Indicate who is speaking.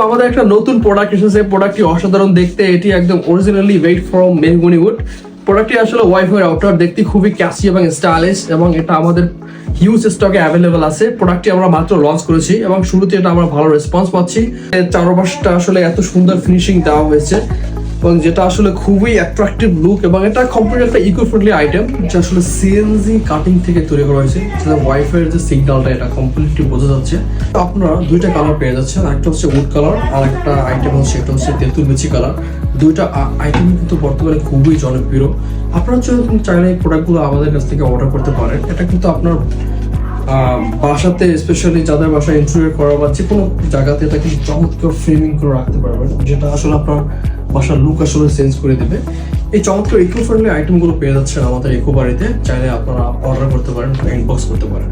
Speaker 1: আমাদের একটা নতুন প্রোডাক্ট এসেছে। প্রোডাক্টটি অসাধারণ দেখতে, এটি একদম originally made from mahogany wood. প্রোডাক্টটি আসলে ওয়াইফাই রাউটার, দেখতে খুবই ক্লাসি এবং স্টাইলিশ, এবং এটা আমাদের হিউজ স্টকে অ্যাভেলেবল আছে। প্রোডাক্টটি আমরা মাত্র লঞ্চ করেছি এবং শুরুতে এটা আমরা ভালো রেসপন্স পাচ্ছি। চারপাশটা আসলে এত সুন্দর ফিনিশিং দেওয়া হয়েছে এবং যেটা আসলে খুবই অ্যাট্রাকটিভ লুক, এবং এটা কমপ্লিট একটা ইকো ফ্রেন্ডলি আইটেম, যেটা আসলে সিএনজি কাটিং থেকে তৈরি করা হয়েছে। ওয়াইফাই এর যে সিগন্যালটা এটা কমপ্লিটলি বোঝা যাচ্ছে। আপনারা দুইটা কালার পেয়ে যাচ্ছেন, একটা হচ্ছে উড কালার আর একটা আইটেম হচ্ছে এটা হচ্ছে তেঁতুল বিচি কালার। দুইটা আইটেম কিন্তু বর্তমানে খুবই জনপ্রিয়। আপনারা চাইলে এই প্রোডাক্টগুলো আমাদের কাছ থেকে অর্ডার করতে পারেন। এটা কিন্তু আপনার বাসাতে, স্পেশালি যাদের বাসায় ইন্টেরিয়র করা বা যে কোনো জায়গাতে এটা কিন্তু চমৎকার ফ্রেমিং করে রাখতে পারবেন, যেটা আসলে আপনার বাসার লুক আসলে চেঞ্জ করে দেবে। এই চমৎকার ইকো ফ্রেন্ডলি আইটেমগুলো পেয়ে যাচ্ছেন আমাদের ইকো বাড়িতে। চাইলে আপনারা অর্ডার করতে পারেন, ইনবক্স করতে পারেন।